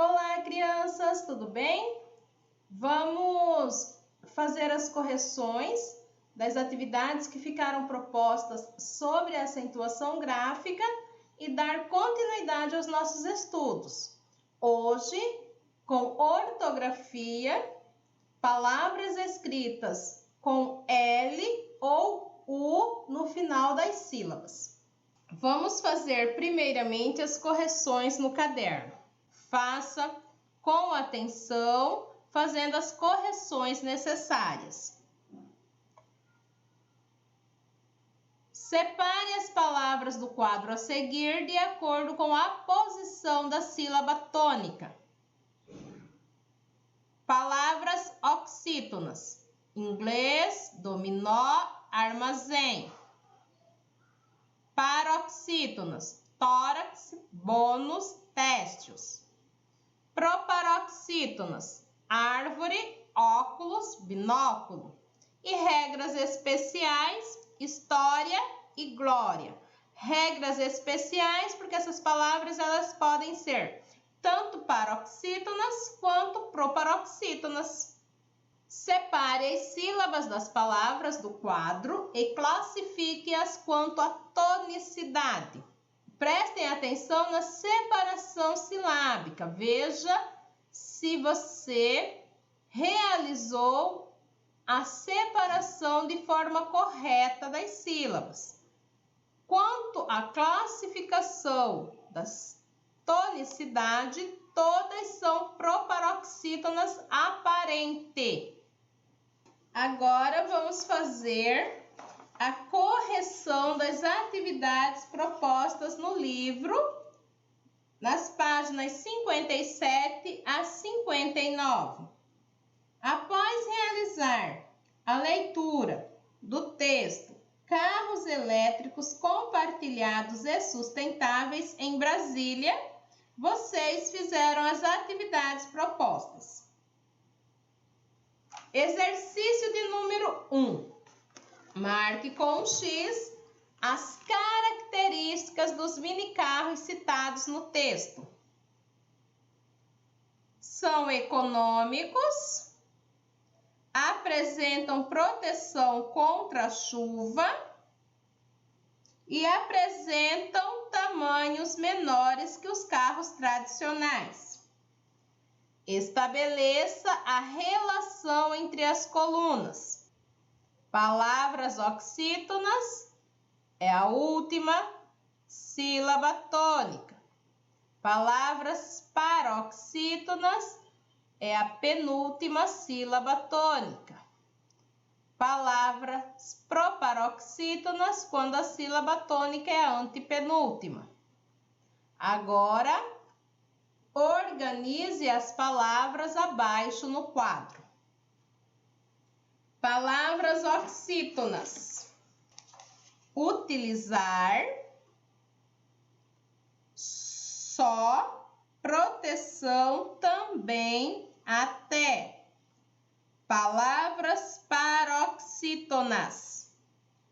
Olá, crianças, tudo bem? Vamos fazer as correções das atividades que ficaram propostas sobre a acentuação gráfica e dar continuidade aos nossos estudos. Hoje, com ortografia, palavras escritas com L ou U no final das sílabas. Vamos fazer primeiramente as correções no caderno. Faça com atenção, fazendo as correções necessárias. Separe as palavras do quadro a seguir de acordo com a posição da sílaba tônica. Palavras oxítonas: inglês, dominó, armazém. Paroxítonas: tórax, bônus, têxteis. Proparoxítonas: árvore, óculos, binóculo. E regras especiais: história e glória. Regras especiais porque essas palavras elas podem ser tanto paroxítonas quanto proparoxítonas. Separe as sílabas das palavras do quadro e classifique-as quanto à tonicidade. Prestem atenção na separação silábica. Veja se você realizou a separação de forma correta das sílabas. Quanto à classificação das tonicidade, todas são proparoxítonas aparente. Agora vamos fazer a correção das atividades propostas no livro, nas páginas 57 a 59. Após realizar a leitura do texto Carros elétricos compartilhados e sustentáveis em Brasília, vocês fizeram as atividades propostas. Exercício de número 1. Marque com um X as características dos minicarros citados no texto. São econômicos, apresentam proteção contra a chuva e apresentam tamanhos menores que os carros tradicionais. Estabeleça a relação entre as colunas. Palavras oxítonas é a última sílaba tônica. Palavras paroxítonas é a penúltima sílaba tônica. Palavras proparoxítonas quando a sílaba tônica é a antepenúltima. Agora, organize as palavras abaixo no quadro. Palavras oxítonas: utilizar, só, proteção, também, até. Palavras paroxítonas: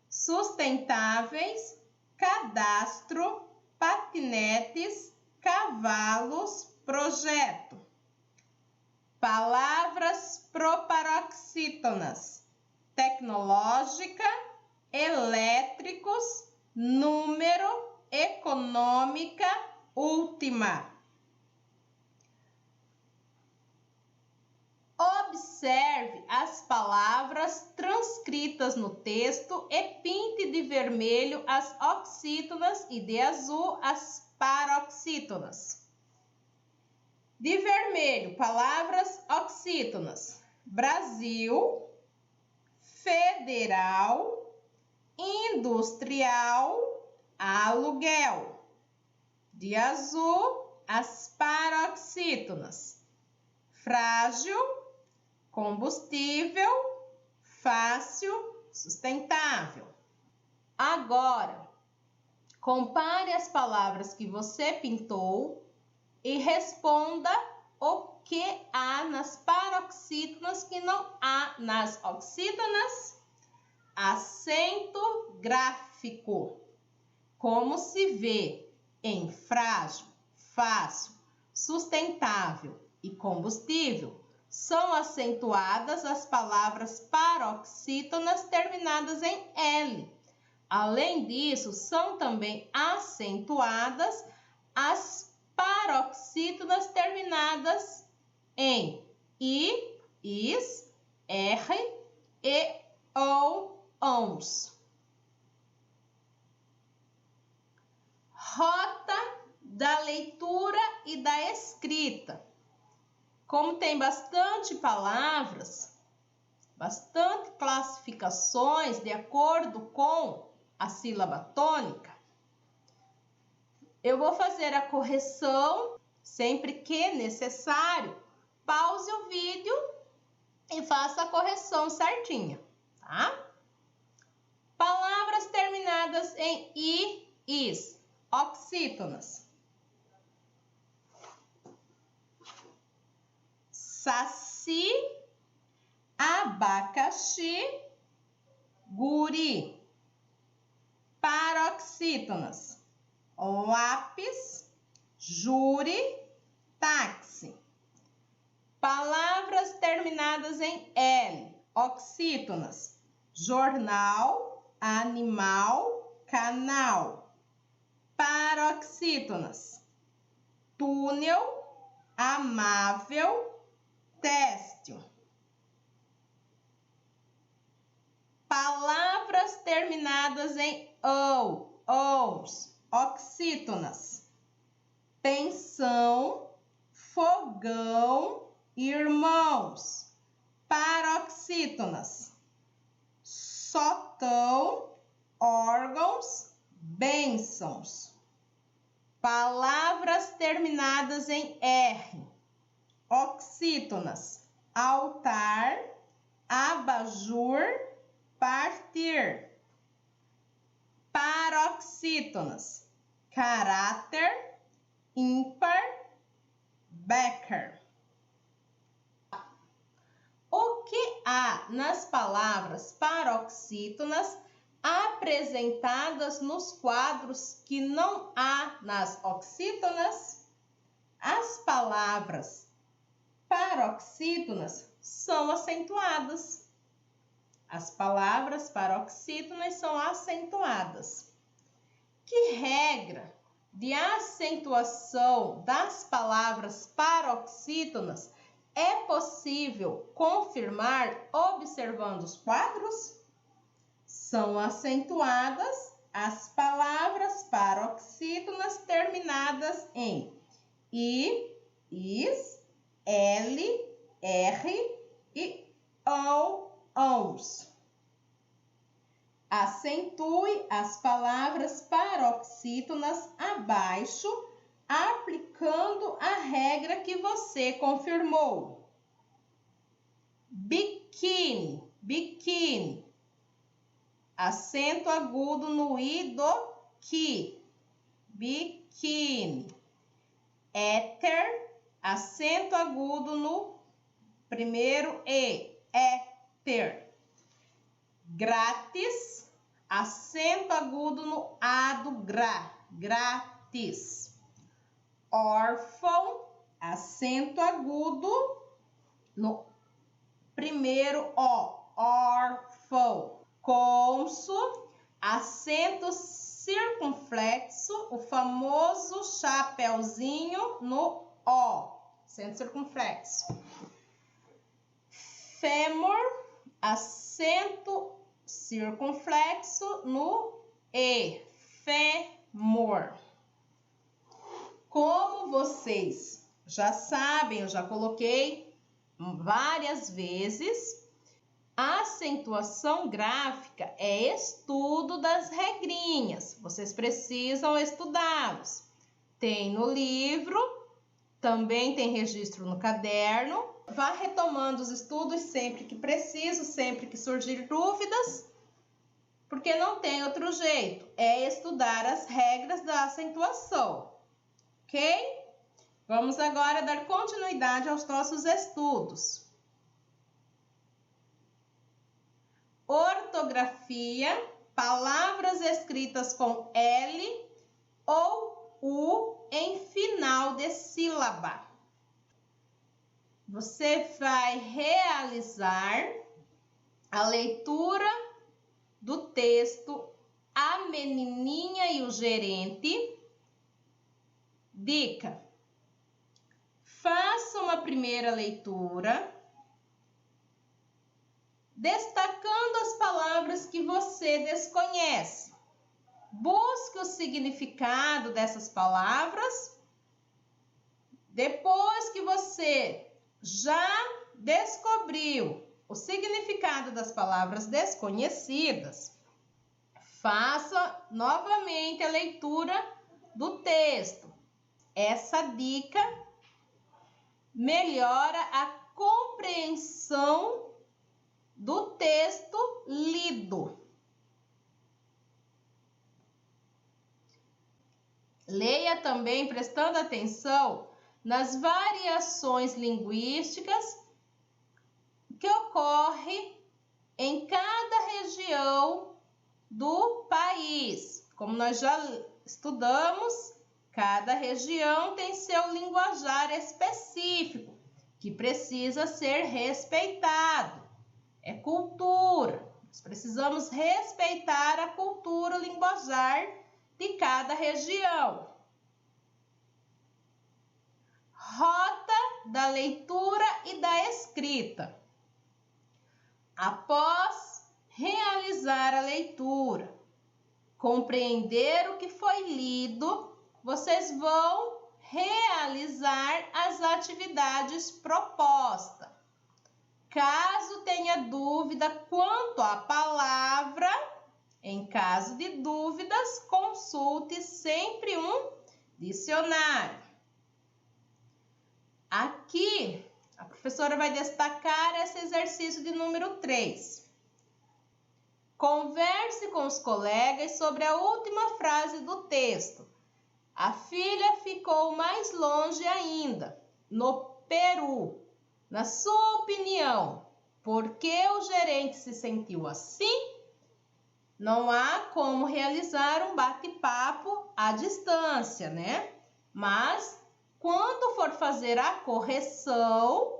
sustentáveis, cadastro, patinetes, cavalos, projeto. Palavras proparoxítonas: tecnológica, elétricos, número, econômica, última. Observe as palavras transcritas no texto e pinte de vermelho as oxítonas e de azul as paroxítonas. De vermelho, palavras oxítonas: Brasil, federal, industrial, aluguel. De azul, as paroxítonas: frágil, combustível, fácil, sustentável. Agora, compare as palavras que você pintou e responda o que há nas paroxítonas que não há nas oxítonas. Acento gráfico. Como se vê em frágil, fácil, sustentável e combustível, são acentuadas as palavras paroxítonas terminadas em L. Além disso, são também acentuadas as paroxítonas terminadas em I, is, R e ou, ons. Rota da leitura e da escrita. Como tem bastante palavras, bastante classificações de acordo com a sílaba tônica, eu vou fazer a correção sempre que necessário. Pause o vídeo e faça a correção certinha, tá? Palavras terminadas em I, is, oxítonas. Saci, abacaxi, guri. Paroxítonas. Lápis, júri, táxi. Palavras terminadas em L, oxítonas. Jornal, animal, canal. Paroxítonas. Túnel, amável, têxtil. Palavras terminadas em ou, ous, oxítonas. Pensão, fogão, irmãos. Paroxítonas. Sotão, órgãos, bênçãos. Palavras terminadas em R, oxítonas. Altar, abajur, partir. Paroxítonas. Caráter, ímpar, Becker. O que há nas palavras paroxítonas apresentadas nos quadros que não há nas oxítonas? As palavras paroxítonas são acentuadas. As palavras paroxítonas são acentuadas. Que regra de acentuação das palavras paroxítonas é possível confirmar observando os quadros? São acentuadas as palavras paroxítonas terminadas em I, is, L, R e ou, ons. Acentue as palavras paroxítonas abaixo, aplicando a regra que você confirmou. Biquíni, biquíni. Acento agudo no I do que. Biquíni. Éter, acento agudo no primeiro E. Éter. Grátis, acento agudo no A do gra. Grátis. Órfão, acento agudo no primeiro O. Órfão. Cônsul, acento circunflexo, o famoso chapeuzinho no O. Acento circunflexo. Fêmur, acento circunflexo no E. Fêmur. Como vocês já sabem, eu já coloquei várias vezes, a acentuação gráfica é estudo das regrinhas. Vocês precisam estudá-los. Tem no livro, também tem registro no caderno. Vá retomando os estudos sempre que preciso, sempre que surgir dúvidas, porque não tem outro jeito. É estudar as regras da acentuação. Ok? Vamos agora dar continuidade aos nossos estudos. Ortografia, palavras escritas com L ou U em final de sílaba. Você vai realizar a leitura do texto A Menininha e o Gerente. Dica: faça uma primeira leitura, destacando as palavras que você desconhece. Busque o significado dessas palavras. Depois que você já descobriu o significado das palavras desconhecidas, faça novamente a leitura do texto. Essa dica melhora a compreensão do texto lido. Leia também prestando atenção nas variações linguísticas que ocorrem em cada região do país. Como nós já estudamos, cada região tem seu linguajar específico, que precisa ser respeitado. É cultura. Nós precisamos respeitar a cultura, o linguajar de cada região. Rota da leitura e da escrita. Após realizar a leitura, compreender o que foi lido, vocês vão realizar as atividades propostas. Caso tenha dúvida quanto à palavra, em caso de dúvidas, consulte sempre um dicionário. Aqui, a professora vai destacar esse exercício de número 3. Converse com os colegas sobre a última frase do texto. A filha ficou mais longe ainda, no Peru. Na sua opinião, por que o gerente se sentiu assim? Não há como realizar um bate-papo à distância, né? Mas, quando for fazer a correção,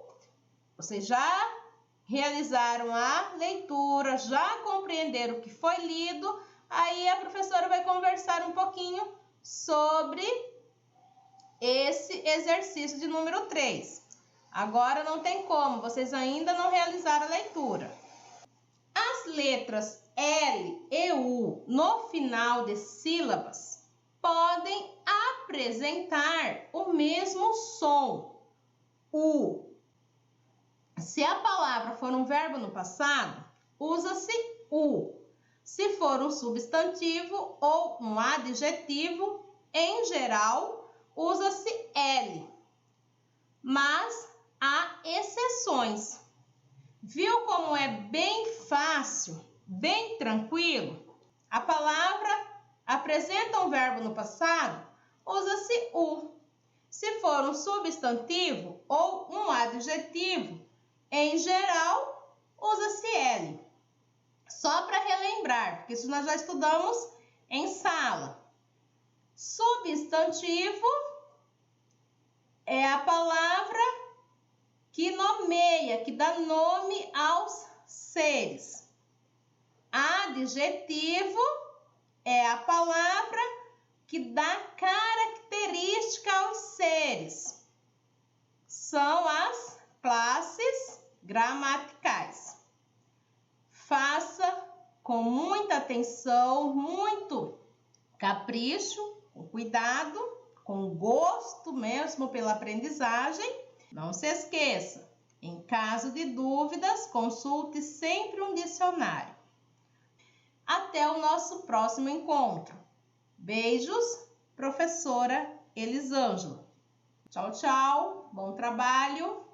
vocês já realizaram a leitura, já compreenderam o que foi lido, aí a professora vai conversar um pouquinho sobre esse exercício de número 3. Agora não tem como, vocês ainda não realizaram a leitura. As letras L e U no final de sílabas podem apresentar o mesmo som, U. Se a palavra for um verbo no passado, usa-se U. Se for um substantivo ou um adjetivo, em geral, usa-se L. Mas há exceções. Viu como é bem fácil, bem tranquilo? A palavra apresenta um verbo no passado, usa-se U. Se for um substantivo ou um adjetivo, em geral, usa-se L. Só para relembrar, porque isso nós já estudamos em sala. Substantivo é a palavra que nomeia, que dá nome aos seres. Adjetivo é a palavra que dá característica aos seres. São as classes gramaticais. Faça com muita atenção, muito capricho, com cuidado, com gosto mesmo pela aprendizagem. Não se esqueça, em caso de dúvidas, consulte sempre um dicionário. Até o nosso próximo encontro. Beijos, professora Elisângela. Tchau, tchau, bom trabalho.